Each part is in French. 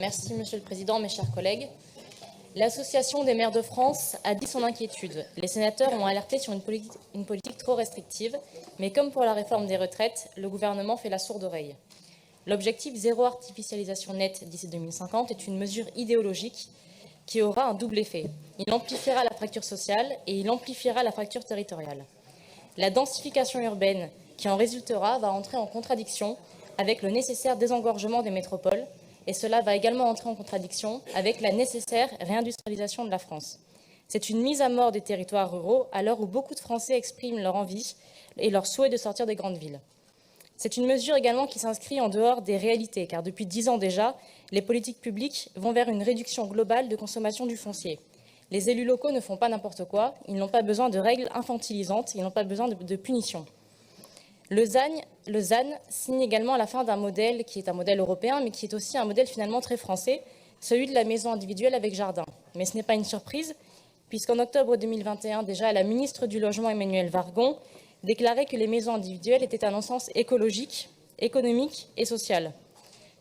Merci Monsieur le Président, mes chers collègues. L'Association des maires de France a dit son inquiétude. Les sénateurs ont alerté sur une politique trop restrictive, mais comme pour la réforme des retraites, le gouvernement fait la sourde oreille. L'objectif zéro artificialisation nette d'ici 2050 est une mesure idéologique qui aura un double effet. Il amplifiera la fracture sociale et il amplifiera la fracture territoriale. La densification urbaine qui en résultera va entrer en contradiction avec le nécessaire désengorgement des métropoles, et cela va également entrer en contradiction avec la nécessaire réindustrialisation de la France. C'est une mise à mort des territoires ruraux à l'heure où beaucoup de Français expriment leur envie et leur souhait de sortir des grandes villes. C'est une mesure également qui s'inscrit en dehors des réalités, car depuis 10 ans déjà, les politiques publiques vont vers une réduction globale de consommation du foncier. Les élus locaux ne font pas n'importe quoi, ils n'ont pas besoin de règles infantilisantes, ils n'ont pas besoin de punitions. Le ZAN signe également la fin d'un modèle qui est un modèle européen, mais qui est aussi un modèle finalement très français, celui de la maison individuelle avec jardin. Mais ce n'est pas une surprise, puisqu'en octobre 2021, déjà, la ministre du Logement, Emmanuelle Wargon, déclarait que les maisons individuelles étaient un non-sens écologique, économique et social.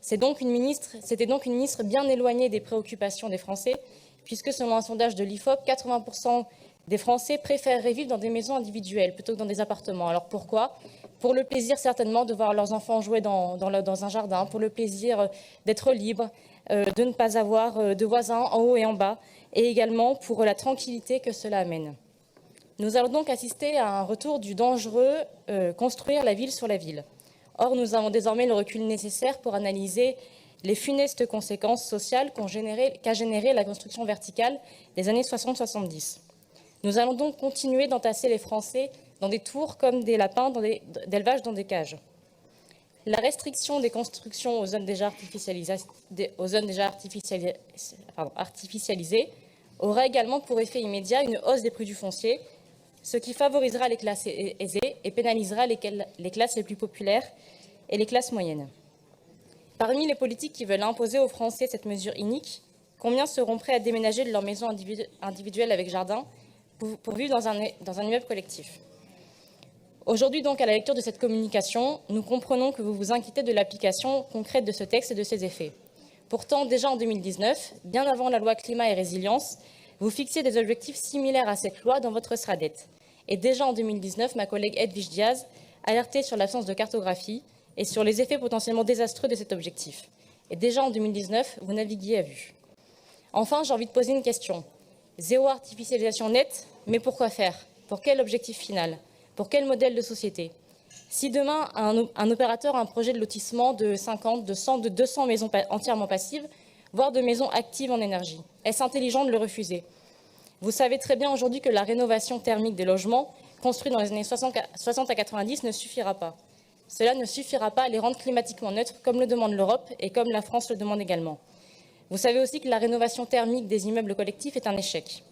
C'était donc une ministre bien éloignée des préoccupations des Français, puisque selon un sondage de l'IFOP, 80% des Français préféreraient vivre dans des maisons individuelles plutôt que dans des appartements. Alors pourquoi ? Pour le plaisir certainement de voir leurs enfants jouer dans un jardin, pour le plaisir d'être libre, de ne pas avoir de voisins en haut et en bas, et également pour la tranquillité que cela amène. Nous allons donc assister à un retour du dangereux construire la ville sur la ville. Or, nous avons désormais le recul nécessaire pour analyser les funestes conséquences sociales qu'a généré la construction verticale des années 60-70. Nous allons donc continuer d'entasser les Français dans des tours comme des lapins d'élevage dans des cages. La restriction des constructions aux zones déjà artificialisées aura également pour effet immédiat une hausse des prix du foncier, ce qui favorisera les classes aisées et pénalisera les classes les plus populaires et les classes moyennes. Parmi les politiques qui veulent imposer aux Français cette mesure inique, combien seront prêts à déménager de leur maison individuelle avec jardin pour vivre dans un immeuble collectif? Aujourd'hui, donc, à la lecture de cette communication, nous comprenons que vous vous inquiétez de l'application concrète de ce texte et de ses effets. Pourtant, déjà en 2019, bien avant la loi Climat et Résilience, vous fixiez des objectifs similaires à cette loi dans votre SRADET. Et déjà en 2019, ma collègue Edwige Diaz alertait sur l'absence de cartographie et sur les effets potentiellement désastreux de cet objectif. Et déjà en 2019, vous naviguiez à vue. Enfin, j'ai envie de poser une question. Zéro artificialisation nette, mais pourquoi faire? Pour quel objectif final? Pour quel modèle de société? Si demain, un opérateur a un projet de lotissement de 50, de 100, de 200 maisons entièrement passives, voire de maisons actives en énergie, est-ce intelligent de le refuser? Vous savez très bien aujourd'hui que la rénovation thermique des logements construits dans les années 60 à 90 ne suffira pas. Cela ne suffira pas à les rendre climatiquement neutres, comme le demande l'Europe et comme la France le demande également. Vous savez aussi que la rénovation thermique des immeubles collectifs est un échec.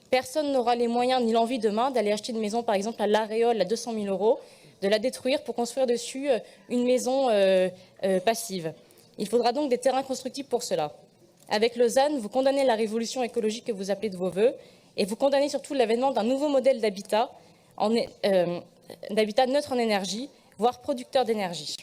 Personne n'aura les moyens ni l'envie demain d'aller acheter une maison, par exemple, à La Réole à 200 000 €, de la détruire pour construire dessus une maison passive. Il faudra donc des terrains constructibles pour cela. Avec le ZAN, vous condamnez la révolution écologique que vous appelez de vos voeux et vous condamnez surtout l'avènement d'un nouveau modèle d'habitat neutre en énergie, voire producteur d'énergie.